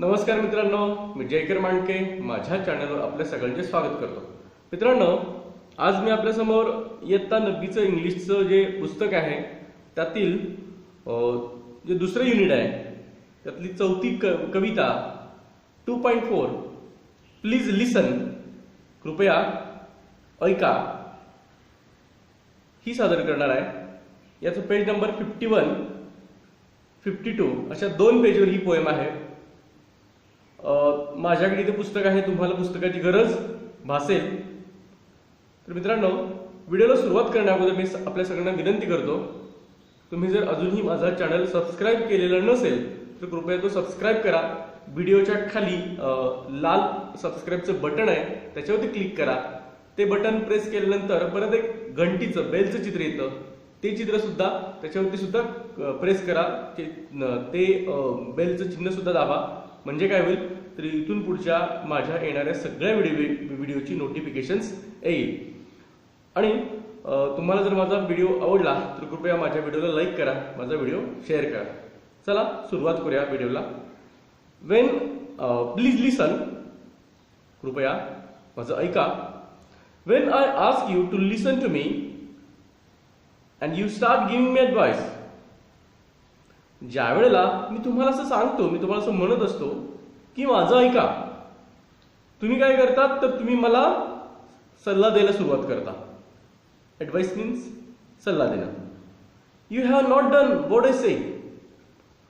नमस्कार मित्रांनो, मी जयकर मांडके माझ्या चॅनलवर आपल्या सगळ्यांचे स्वागत करतो. मित्रांनो, आज मी आपल्या समोर इयत्ता 9वीचं इंग्लिशचं जे पुस्तक आहे त्यातील जे दुसरं युनिट आहे त्यातली चौथी कविता 2.4 प्लीज लिसन, कृपया ऐका, ही सादर करणार आहे. याचं पेज नंबर 51, 52 अशा दोन पेजवर ही पोएम आहे. माझ्याकडे इथे पुस्तक आहे, तुम्हाला पुस्तकाची गरज भासेल तर मित्रांनो, व्हिडिओला सुरुवात करण्याअगोदर मी आपल्या सगळ्यांना विनंती करतो, तुम्ही जर अजूनही माझा चॅनल सबस्क्राईब केलेला नसेल तर कृपया तो सबस्क्राईब करा. व्हिडिओच्या खाली लाल सबस्क्राईबचं बटन आहे, त्याच्यावरती क्लिक करा. ते बटन प्रेस केल्यानंतर परत एक घंटीचं बेलचं चित्र येतं, ते चित्र सुद्धा त्याच्यावरती सुद्धा प्रेस करा. ते बेलचं चिन्ह सुद्धा दाबा. म्हणजे काय होईल तर इथून पुढच्या माझ्या येणाऱ्या सगळ्या व्हिडिओची नोटिफिकेशन्स येईल. आणि तुम्हाला जर माझा व्हिडिओ आवडला तर कृपया माझ्या व्हिडिओला लाईक करा, माझा व्हिडिओ शेअर करा. चला सुरुवात करूया व्हिडिओला. वेन प्लीज लिसन, कृपया माझं ऐका. When I ask you to listen to me and you start giving me advice, ज्या वेळेला मी तुम्हाला असं सांगतो, मी तुम्हाला असं म्हणत असतो की माझं ऐका, तुम्ही काय करतात तर तुम्ही मला सल्ला द्यायला सुरुवात करता. ॲडवाइस मीन्स सल्ला देणं. You have not done what I say,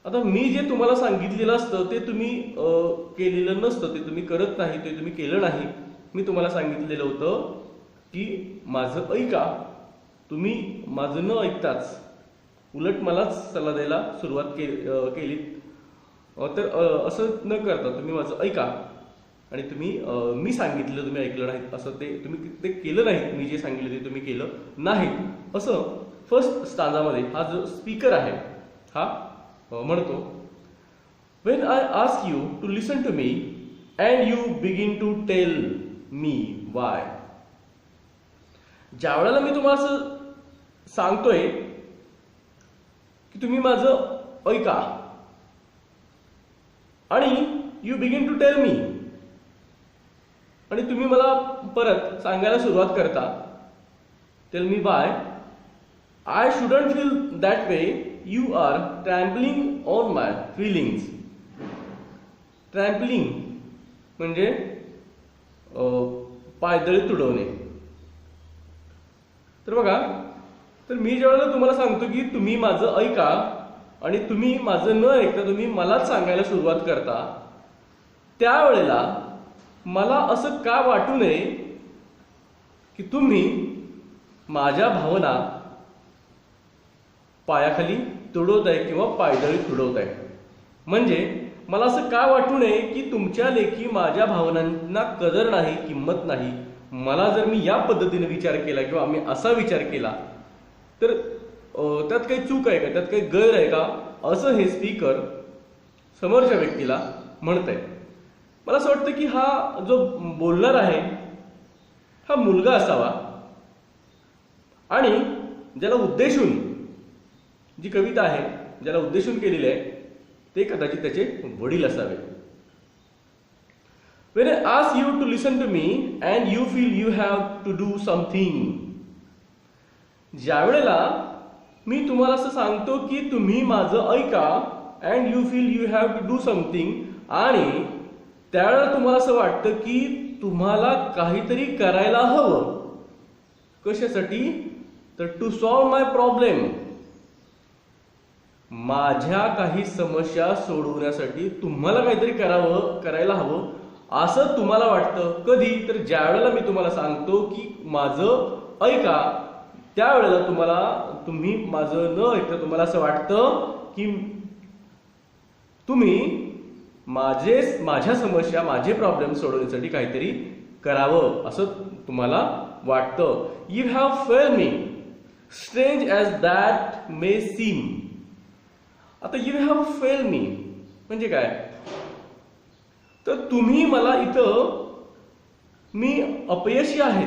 आता मी जे तुम्हाला सांगितलेलं असतं ते तुम्ही केलेलं नसतं, ते तुम्ही करत नाही, ते तुम्ही केलं नाही. मी तुम्हाला सांगितलेलं होतं की माझं ऐका, तुम्ही माझं न ऐकताच उलट मलाच सल्ला द्यायला सुरुवात केली. तर असं न करता तुम्ही माझं ऐका आणि तुम्ही मी सांगितलं तुम्ही ऐकलं नाही, असं ते तुम्ही ते केलं नाही, मी जे सांगितलं ते तुम्ही केलं नाही, असं फर्स्ट स्टांजामध्ये हा जो स्पीकर आहे हा म्हणतो. When I ask you to listen to me and you begin to tell me why, ज्या वेळेला मी तुम्हाला असं सांगतोय की तुम्ही माझं ऐका आणि you begin to tell me, आणि तुम्ही मला परत सांगायला सुरुवात करता tell me why, I shouldn't feel that way, you are trampling on my feelings. Trampling म्हणजे पायदळी तुडवणे. तर बघा, तर मी ज्यावेळेला तुम्हाला सांगतो की तुम्ही माझं ऐका आणि तुम्ही माझं न ऐकता तुम्ही मलाच सांगायला सुरुवात करता, त्यावेळेला मला असं का वाटू नये की तुम्ही माझ्या भावना पायाखाली तुडवताय किंवा पायदळी तुडवताय. म्हणजे मला असं का वाटू नये की तुमच्या लेखी माझ्या भावनांना कदर नाही, किंमत नाही. मला जर मी या पद्धतीने विचार केला किंवा मी असा विचार केला तर त्यात काही चूक आहे का, त्यात काही गैर आहे का, असं हे स्पीकर समोरच्या व्यक्तीला म्हणत आहे. मला असं वाटतं की हा जो बोलणार आहे हा मुलगा असावा आणि ज्याला उद्देशून जी कविता आहे, ज्याला उद्देशून केलेली आहे ते कदाचित त्याचे वडील असावे. When I ask you to listen to me and you feel you have to do something, ज्या वेळेला मी तुम्हाला असं सांगतो की तुम्ही माझं ऐका and you feel you have to do something, आणि त्यावेळेला तुम्हाला असं वाटतं की तुम्हाला काहीतरी करायला हवं. कशासाठी तर टू सॉल्व माय प्रॉब्लेम, माझ्या काही समस्या सोडवण्यासाठी तुम्हाला काहीतरी करायला हवं असं तुम्हाला वाटतं. कधी तर ज्या वेळेला मी तुम्हाला सांगतो की माझं ऐका, त्यावेळेला तुम्ही माझं न ऐकता तुम्हाला असं वाटतं की तुम्ही माझ्या समस्या, माझे प्रॉब्लेम सोडवण्यासाठी काहीतरी करावं असं तुम्हाला वाटतं. You have failed me strange as that may seem. आता यू हॅव फेल्ड मी म्हणजे काय तर तुम्ही मला इथं मी अपयशी आहे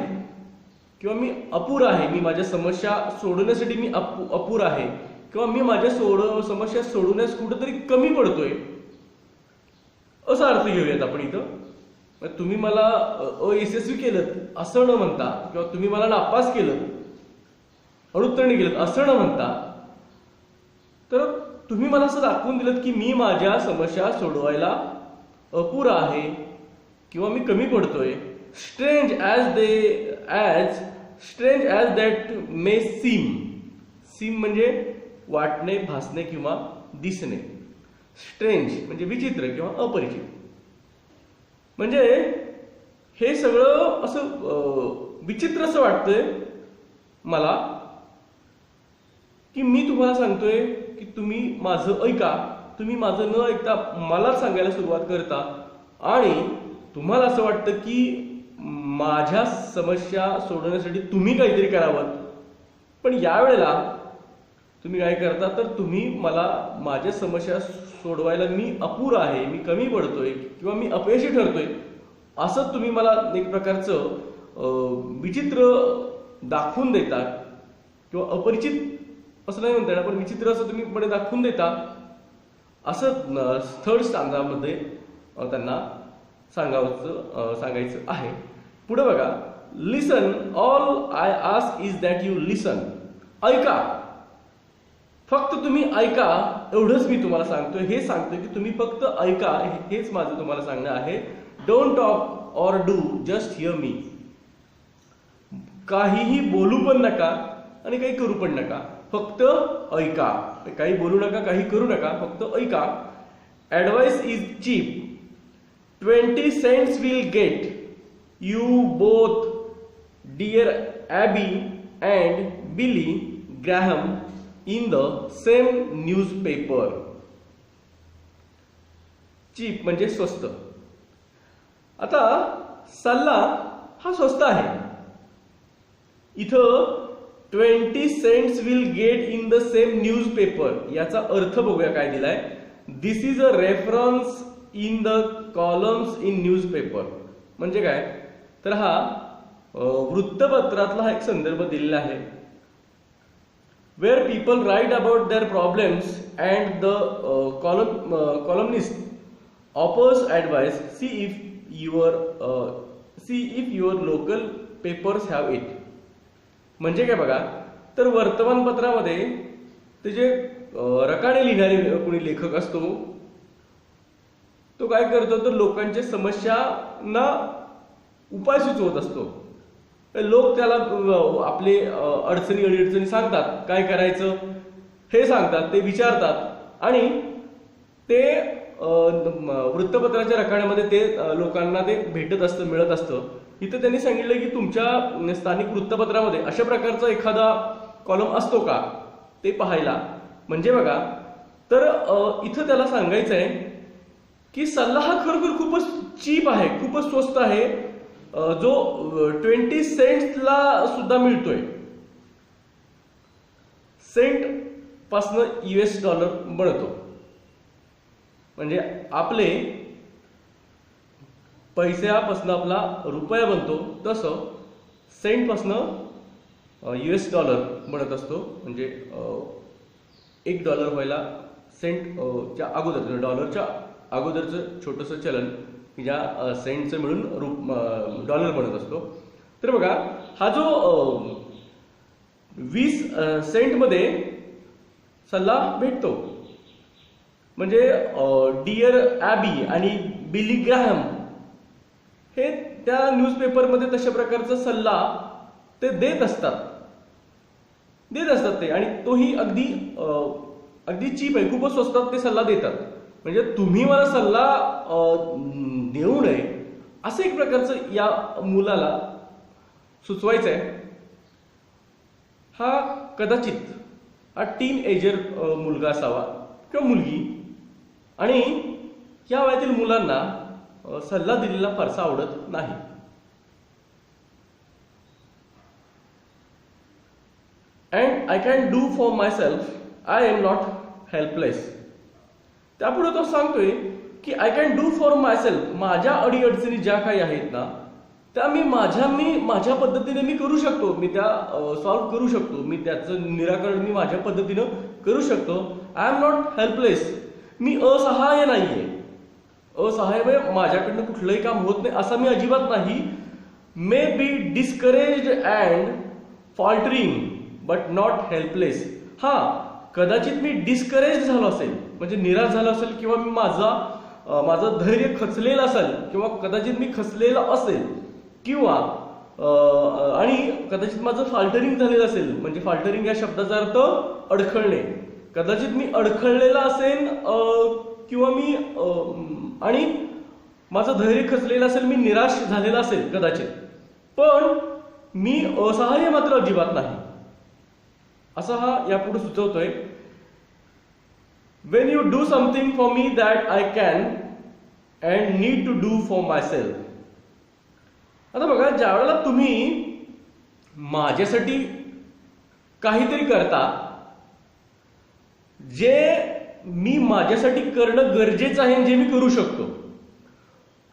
किंवा मी अपुरा आहे, मी माझ्या समस्या सोडवण्यासाठी मी अपुरा आहे किंवा मी माझ्या समस्या सोडवण्यास कुठेतरी कमी पडतोय, असा अर्थ घेऊयात आपण इथं. तुम्ही मला अयशस्वी केलं असं न म्हणता, किंवा तुम्ही मला नापास केलं, अनुत्तीर्ण केलं असं न म्हणता, तर तुम्ही मला असं दाखवून दिलं की मी माझ्या समस्या सोडवायला अपुरा आहे किंवा मी कमी पडतोय. Strange as that may seem म्हणजे वाटणे, भासणे किंवा दिसणे. स्ट्रेंज म्हणजे विचित्र किंवा अपरिचित. म्हणजे हे सगळं असं विचित्र असं वाटतंय मला की मी तुम्हाला सांगतोय की तुम्ही माझं ऐका. तुम्ही माझं न ऐकता मला सांगायला सुरुवात करता आणि तुम्हाला असं वाटतं की माझ्या समस्या सोडवण्यासाठी तुम्ही काहीतरी करावं. पण यावेळेला तुम्ही काय करता, तर तुम्ही मला माझ्या समस्या सोडवायला मी अपुरा आहे, मी कमी पडतोय किंवा मी अपयशी ठरतोय असं तुम्ही मला एक प्रकारचं विचित्र दाखवून देता, किंवा अपरिचित असं नाही म्हणता येणार, पण विचित्र असं तुम्ही पुढे दाखवून देता, असं थर्ड स्टांजामध्ये त्यांना सांगायचं आहे. पुढे बघा, listen, all I ask is that you listen. ऐका, फक्त तुम्ही ऐका एवढंच मी तुम्हाला सांगतोय. हे सांगतोय की तुम्ही फक्त ऐका, हेच माझं तुम्हाला सांगणं आहे. Don't talk or do, just hear me. काहीही बोलू पण नका आणि काही करू पण नका, फक्त ऐका. काही बोलू नका, काही करू नका, फक्त ऐका. Advice is cheap, 20 cents will get you both dear Abby and Billy Graham in the same newspaper. Cheap म्हणजे स्वस्त. आता सल्ला हा स्वस्त आहे. इथं 20 cents will get in the same newspaper याचा अर्थ बघूया काय दिलाय. This is a reference in the columns in newspaper. म्हणजे काय, तर हा वृत्तपत्रातला हा एक संदर्भ दिलेला आहे. where people write about their problems and the columnist offers advice. See if your local papers have it. म्हणजे काय बघा, तर वर्तमानपत्रामध्ये ते जे रकाने लिहिणारे कोणी लेखक असतो तो काय करतो, तर लोकांच्या समस्यांना उपाय सुचवत असतो. लोक त्याला आपले अडचणी सांगतात, काय करायचं हे सांगतात, ते विचारतात आणि ते वृत्तपत्राच्या रकान्यामध्ये ते लोकांना ते भेटत असतं, मिळत असतं. इथं त्यांनी सांगितलं की तुमच्या स्थानिक वृत्तपत्रामध्ये अशा प्रकारचा एखादा कॉलम असतो का ते पाहायला. म्हणजे बघा, तर इथं त्याला सांगायचं आहे की सल्ला हा खरोखर खूपच चीप आहे, खूपच स्वस्त आहे, जो 20 सेंट्सला सुद्धा मिळतोय. सेंट पासनं $US बनतो. म्हणजे आपले पैशापासनं आपला रुपया बनतो, तसं सेंट पासनं $US बनत असतो. म्हणजे $1 व्हायला सेंटच्या अगोदर, डॉलरच्या अगोदरचं छोटंसं चलन की ज्या सेंटचं मिळून डॉलर बनत असतो. तर बघा, हा जो 20 सेंटमध्ये सल्ला भेटतो. म्हणजे डिअर ॲबी आणि बिली ग्रॅहम हे त्या न्यूजपेपरमध्ये तशा प्रकारचा सल्ला ते देत असतात ते. आणि तोही अगदी चीप आहे, खूपच स्वस्तात ते सल्ला देतात. म्हणजे तुम्ही मला सल्ला देऊ नये असं एक प्रकारचं या मुलाला सुचवायचं आहे. हा कदाचित हा टीन एजर मुलगा असावा किंवा मुलगी, आणि या वयातील मुलांना सल्ला दिलेला फारसा आवडत नाही. And I can do for my self, I am not helpless. त्यापुढे तो सांगतोय की I can do for my self, माझ्या अडीअडचणी ज्या काही आहेत ना त्या मी माझ्या पद्धतीने मी करू शकतो, मी त्या सॉल्व्ह करू शकतो, मी त्याचं निराकरण मी माझ्या पद्धतीनं करू शकतो. आय एम नॉट हेल्पलेस, मी असहाय्य नाहीये. असहाय्य म्हणजे माझ्याकडनं कुठलंही काम होत नाही असं मी अजिबात नाही. May be discouraged and faltering but not helpless. हा, कदाचित मी डिस्करेज झालो असेल म्हणजे निराश झालो असेल, किंवा मी माझं धैर्य खचलेलं असेल, किंवा कदाचित मी खचलेलं असेल, किंवा आणि कदाचित माझं फाल्टरिंग झालेलं असेल. म्हणजे फाल्टरिंग या शब्दाचा अर्थ अडखळणे. कदाचित मी अडखळलेला असेल, किंवा मी आणि माझं धैर्य खचलेलं असेल, मी निराश झालेला असेल कदाचित, पण मी असहाय्य मात्र अजिबात नाही, असा हा यापुढे सुचवतोय. When you do something for me that I can and need to do for my self. आता बघा, ज्या वेळेला तुम्ही माझ्यासाठी काहीतरी करता जे मी माझ्यासाठी करणं गरजेचं आहे, जे मी करू शकतो,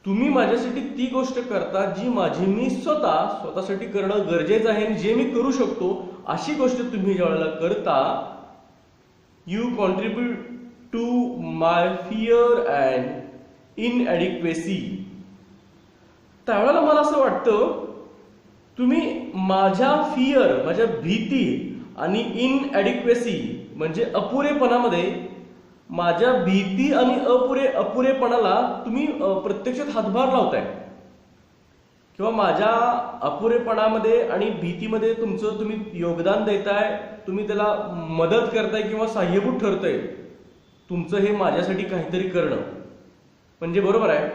तुम्ही माझ्यासाठी ती गोष्ट करता जी मी स्वतःसाठी करणं गरजेचं आहे, जे मी करू शकतो, अशी गोष्ट तुम्ही ज्या वेळेला करता, you contribute to my fear and inadequacy. त्यावेळेला मला असं वाटतं तुम्ही माझ्या फिअर, माझ्या भीती आणि इनएडिक्वेसी म्हणजे अपुरेपणामध्ये, माझ्या भीती आणि अपुरेपणाला तुम्ही प्रत्यक्षात हातभार लावताय, किंवा माझ्या अपुरेपणामध्ये आणि भीतीमध्ये तुम्ही योगदान देताय, तुम्ही त्याला मदत करताय किंवा सहाय्यभूत ठरताय. तुमचं हे माझ्यासाठी काहीतरी करणं म्हणजे बरोबर आहे.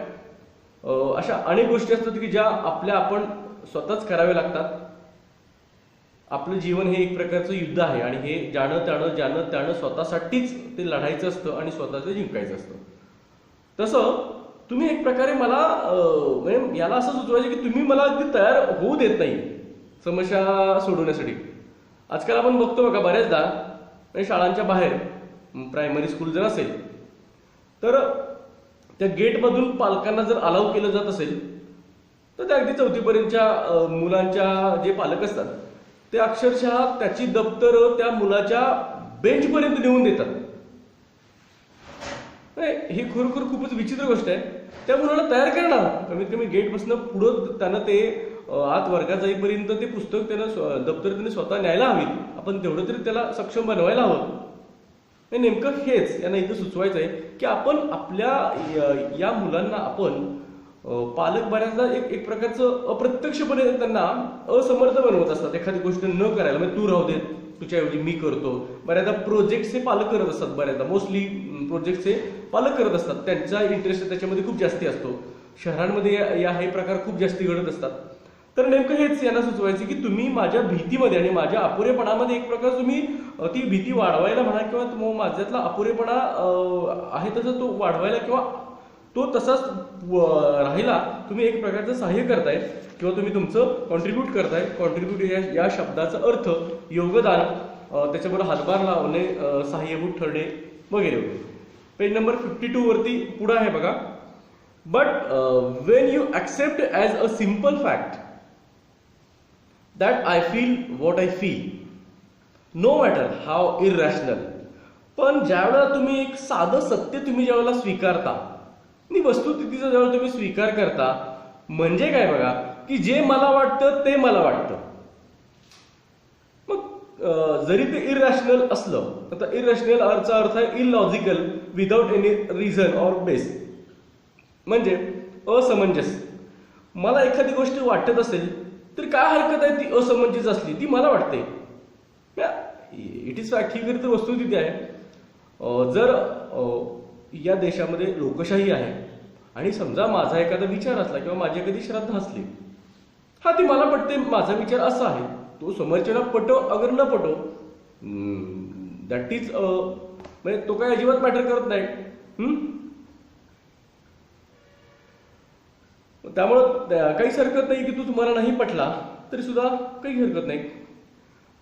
अशा अनेक गोष्टी असतात की ज्या आपण स्वतःच कराव्या लागतात. आपलं जीवन हे एक प्रकारचं युद्ध आहे आणि हे ज्यानं त्यानं स्वतःसाठीच ते लढायचं असतं आणि स्वतःच जिंकायचं असतं. तसं तुम्ही एक प्रकारे मला म्हणजे याला असं सुचवायचं की तुम्ही मला अगदी तयार होऊ देत नाही समस्या सोडवण्यासाठी. आजकाल आपण बघतो बघा, बऱ्याचदा म्हणजे शाळांच्या बाहेर प्रायमरी स्कूल जर असेल तर त्या गेटमधून पालकांना जर अलाउ केलं जात असेल तर त्या अगदी 4थी पर्यंतच्या मुलांच्या जे पालक असतात ते अक्षरशः त्याची दप्तर त्या मुलाच्या बेंचपर्यंत नेऊन देतात. ही खरोखर खूपच विचित्र गोष्ट आहे. त्या मुलाला तयार करणार कमीत कमी गेटपासून पुढं त्यानं ते आत वर्गात जाईपर्यंत ते पुस्तक दप्तर त्याने स्वतः न्यायला हवीत. आपण तेवढं तरी त्याला सक्षम बनवायला हवं. नेमकं हेच यांना इथं सुचवायचं आहे की आपण आपल्या या मुलांना आपण पालक बऱ्याचदा एक प्रकारचं अप्रत्यक्षपणे त्यांना असमर्थ बनवत असतात एखादी गोष्ट न करायला. म्हणजे तू राहू दे, तुझ्याऐवजी मी करतो. बऱ्याचदा प्रोजेक्टचे पालक करत असतात, बऱ्याचदा मोस्टली प्रोजेक्टचे पालक करत असतात. त्यांचा इंटरेस्ट त्याच्यामध्ये खूप जास्ती असतो. शहरांमध्ये हे प्रकार खूप जास्ती घडत असतात. तर नेमकं हेच यांना सुचवायचं की तुम्ही माझ्या भीतीमध्ये आणि माझ्या अपुरेपणामध्ये एक प्रकार तुम्ही ती भीती वाढवायला म्हणा, किंवा माझ्यातला अपुरेपणा आहे तसं तो वाढवायला किंवा तो तसाच राहिला तुम्ही एक प्रकारचं सहाय्य करताय, किंवा तुम्ही तुमचं कॉन्ट्रीब्यूट करताय. कॉन्ट्रीब्यूट या शब्दाचा अर्थ योगदान, त्याच्याबरोबर हातभार लावणे, सहाय्यभूत ठरणे वगैरे वगैरे. पेज नंबर 52 वरती पुढे आहे बघा. But Wien you accept as a simple fact that I feel what I feel, no matter how irrational. पण ज्यावेळेला तुम्ही एक साधं सत्य तुम्ही ज्यावेळेला स्वीकारता आणि वस्तुस्थितीचा ज्यावेळेला तुम्ही स्वीकार करता, म्हणजे काय बघा की जे मला वाटतं ते मला वाटतं. मग जरी ते इरॅशनल असलं, आता इरॅशनल चा अर्थ आहे illogical, without any reason or base, म्हणजे असमंजस. मला एखादी गोष्ट वाटत असेल तर काय हरकत आहे ती असमंजस असली, ती मला वाटते. इट इज फॅक्ट, ही खरी तर वस्तुस्थिती आहे. जर या देशामध्ये लोकशाही आहे आणि समजा माझा एखादा विचार असला किंवा माझी एखादी श्रद्धा असली, हा ती मला पटते, माझा विचार असा आहे, तो समोरच्याला पटो अगर न पटो, दॅट इज म्हणजे तो काय अजिबात मॅटर करत नाही. त्यामुळं काहीच हरकत नाही की तू तुम्हाला नाही पटला तरी सुद्धा काही हरकत नाही.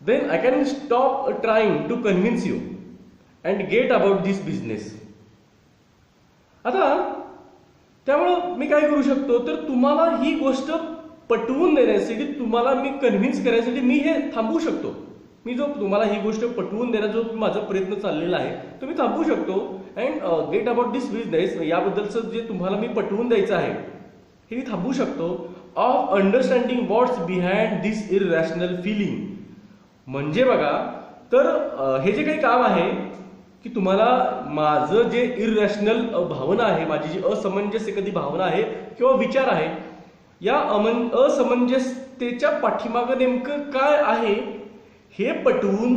Then I can stop trying to convince you and get about this business. आता त्यामुळं मी काय करू शकतो, तर तुम्हाला ही गोष्ट पटवून देण्यासाठी, तुम्हाला मी कन्व्हिन्स करण्यासाठी मी हे थांबवू शकतो. मी जो तुम्हाला ही गोष्ट पटवून देण्याचा जो माझा प्रयत्न चाललेला आहे तो मी थांबवू शकतो. And get about this business, याबद्दलचं जे तुम्हाला मी पटवून द्यायचं आहे हे मी थांबवू शकतो. Of understanding what's behind this irrational feeling. म्हणजे बघा, तर हे जे काही काम आहे की तुम्हाला माझं जे इररॅशनल भावना आहे, माझी जी असमंजस एखादी भावना आहे किंवा विचार आहे, या असमंजसतेच्या पाठीमागं नेमकं काय आहे हे पटवून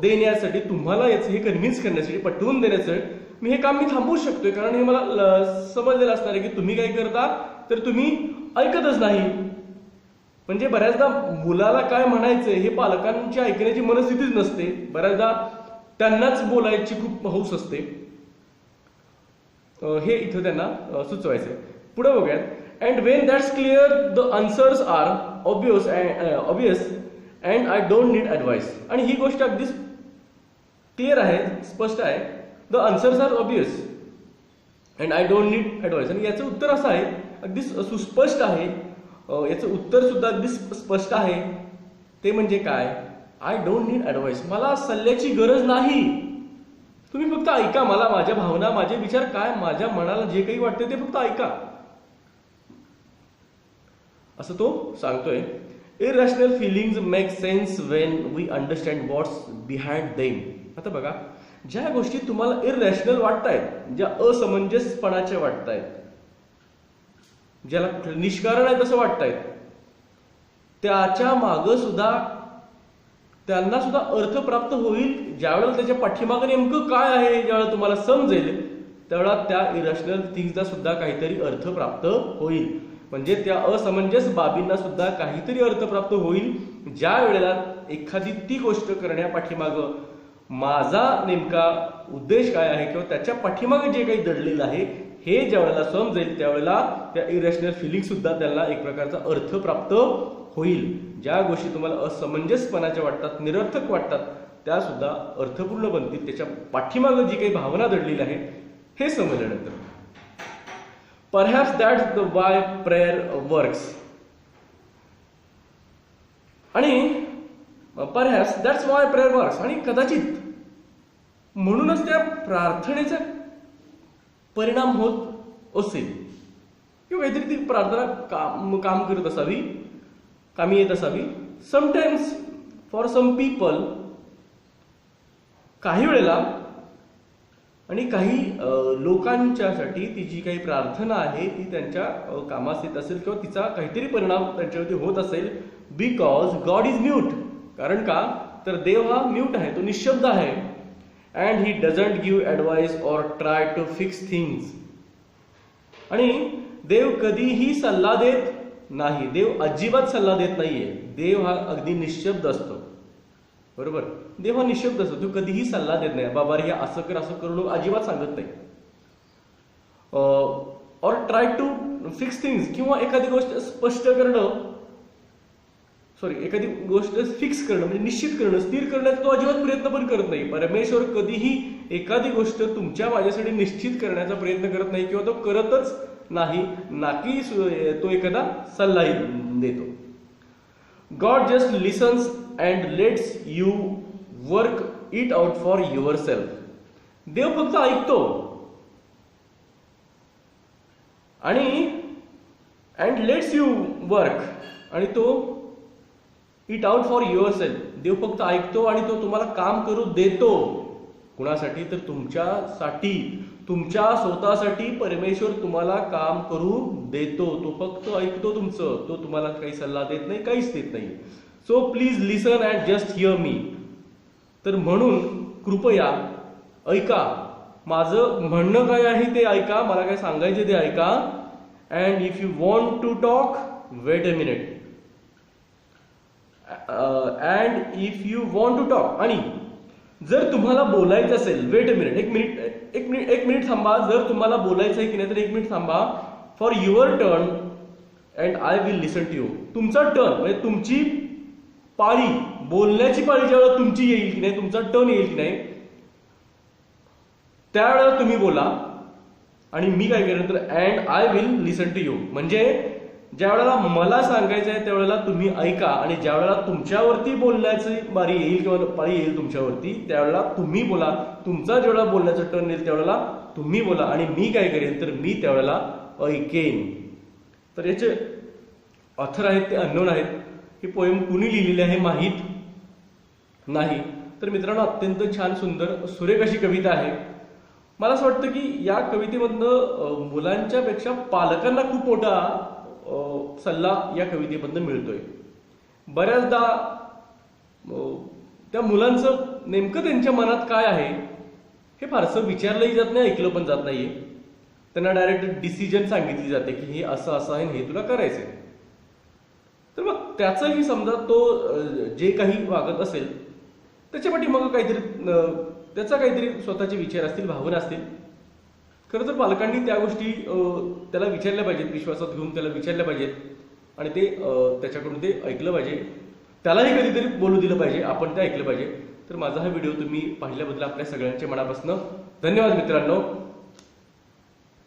देण्यासाठी, तुम्हाला याचं हे कन्व्हिन्स करण्यासाठी, पटवून देण्यासाठी मी हे काम मी थांबवू शकतोय. कारण हे मला समजलेलं असणार आहे की तुम्ही काय करता, तर तुम्ही ऐकतच नाही. म्हणजे बऱ्याचदा मुलाला काय म्हणायचंय हे पालकांची ऐकण्याची मनस्थितीच नसते. बऱ्याचदा त्यांनाच बोलायची खूप हौस असते. हे इथं त्यांना सुचवायचंय. पुढे बघूयात. And when that's clear the answers are obvious and I don't need advice. आणि ही गोष्ट अगदीच क्लिअर आहे, स्पष्ट आहे. The answers are obvious and I don't need advice. आणि याचं उत्तर असं आहे, अगदी सुस्पष्ट आहे. याचं उत्तर सुद्धा अगदी स्पष्ट आहे. ते म्हणजे काय? I don't need advice. मला सल्ल्याची गरज नाही. तुम्ही फक्त ऐका. मला माझ्या भावना, माझे विचार काय, माझ्या मनाला जे काही वाटते ते फक्त ऐका, असं तो सांगतोय. Irrational feelings make sense when we understand what's behind them. आता बघा, ज्या गोष्टी तुम्हाला इररॅशनल वाटतायत, ज्या असमंजसपणाच्या वाटतायत, ज्याला निष्कारण आहे तसं वाटतायत, त्याच्या मागं सुद्धा त्यांना सुद्धा अर्थ प्राप्त होईल. ज्यावेळेला त्याच्या पाठीमागं नेमकं काय आहे ज्यावेळेला तुम्हाला समजेल, त्यावेळेला त्या इरॅशनल थिंग्सला सुद्धा काहीतरी अर्थ प्राप्त होईल. म्हणजे त्या असमंजस बाबींना सुद्धा काहीतरी अर्थ प्राप्त होईल. ज्या वेळेला एखादी ती गोष्ट करण्या पाठीमागं माझा नेमका उद्देश काय आहे किंवा त्याच्या पाठीमागे जे काही दडलेलं आहे हे ज्या वेळेला समजेल, त्यावेळेला त्या इरॅशनल फिलिंग सुद्धा त्याला एक प्रकारचा अर्थ प्राप्त होईल. ज्या गोष्टी तुम्हाला असमंजसपणाच्या वाटतात, निरर्थक वाटतात, त्या सुद्धा अर्थपूर्ण बनतील त्याच्या पाठीमागं जी काही भावना दडलेली आहे हे समजल्यानंतर. Perhaps that's the why prayer works. आणि perhaps that's why prayer works. आणि कदाचित म्हणूनच त्या प्रार्थनेचा परिणाम होत असेल किंवा काहीतरी ती प्रार्थना काम करत असावी, कामी येत असावी. समटाइम्स फॉर सम पीपल, काही वेळेला आणि काही लोकांच्यासाठी ती जी काही प्रार्थना आहे ती त्यांच्या कामास येत असेल किंवा तिचा काहीतरी परिणाम त्यांच्यावरती होत असेल. Because God is mute. कारण का? तर देव हा म्यूट आहे, तो निशब्द आहे. And he doesn't give advice or try to fix things. आणि देव कधीही सल्ला देत नाही. देव अजिबात सल्ला देत नाहीये. देव हा अगदी निशब्द असतो. बरोबर? देव हा निशब्द असतो. तो कधीही सल्ला देत नाही. बाबा हे असं कर, असं करू, अजिबात सांगत नाही. Or try to fix things, किंवा एखादी गोष्ट स्पष्ट करणं, एखादी गोष्ट फिक्स करणं म्हणजे निश्चित करणं, स्थिर करण्याचा तो अजिबात प्रयत्न पण करत नाही. परमेश्वर कधीही एखादी गोष्ट तुमच्या माझ्यासाठी निश्चित करण्याचा प्रयत्न करत नाही किंवा तो करतच नाही. ना की तो एखादा सल्लाही देतो. God just listens and lets you work it out for your self. देव फक्त ऐकतो आणि अँड लेट्स यू वर्क, आणि तो it out for your self. देव फक्त ऐकतो आणि तो तुम्हाला काम करू देतो. कुणासाठी? तर तुमच्यासाठी, तुमच्या स्वतःसाठी परमेश्वर तुम्हाला काम करू देतो. तो फक्त ऐकतो तुमचं, तो तुम्हाला काही सल्ला देत नाही, काहीच देत नाही. So please listen and just hear me. तर म्हणून कृपया ऐका, माझं म्हणणं काय आहे ते ऐका, मला काय सांगायचे ते ऐका. And if you want to talk, wait a minute. And if you want to talk, आणि जर तुम्हाला बोलायचं असेल, वेट अ मिनिट, एक मिनिट थांबा. जर तुम्हाला बोलायचं आहे की नाही तर 1 मिनिट थांबा. For your turn and I will listen to you. तुमचा टर्न म्हणजे तुमची पाळी, बोलण्याची पाळी ज्यावेळेला तुमची येईल की नाही, तुमचा टर्न येईल की नाही, त्यावेळेला तुम्ही बोला आणि मी काय करेन तर and I will listen to you. म्हणजे ज्या वेळेला मला सांगायचं आहे त्यावेळेला तुम्ही ऐका, आणि ज्या वेळेला तुमच्यावरती बोलण्याची बारी येईल किंवा पाळी येईल तुमच्यावरती, त्यावेळेला तुम्ही बोला. तुमचा जेवढा बोलण्याचा टर्न येईल त्यावेळेला तुम्ही बोला, आणि मी काय करेन तर मी त्यावेळेला ऐकेन. तर याचे ऑथर आहेत ते अननोन आहेत. ही पोएम कुणी लिहिलेली आहे माहीत नाही. तर मित्रांनो, अत्यंत छान सुंदर सुरेख अशी कविता आहे. मला असं वाटतं की या कवितेमधनं मुलांच्या पेक्षा पालकांना खूप मोठा सल्ला या कवितेमधनं मिळतोय. बऱ्याचदा त्या मुलांचं नेमकं त्यांच्या मनात काय आहे हे फारसं विचारलंही जात नाही, ऐकलं पण जात नाहीये. त्यांना डायरेक्ट डिसिजन सांगितली जाते की हे असं असं आहे, हे तुला करायचंय. तर मग त्याचंही समजा तो जे काही वागत असेल त्याच्या पाठीमागं काहीतरी त्याचा काहीतरी स्वतःचे विचार असतील, भावना असतील. खरं तर पालकांनी त्या गोष्टी त्याला विचारल्या पाहिजेत, विश्वासात घेऊन त्याला विचारल्या पाहिजेत, आणि ते त्याच्याकडून ते ऐकलं पाहिजे. त्यालाही कधीतरी बोलू दिलं पाहिजे, आपण ते ऐकलं पाहिजे. तर माझा हा व्हिडिओ तुम्ही पाहिल्याबद्दल आपल्या सगळ्यांच्या मनापासून धन्यवाद मित्रांनो.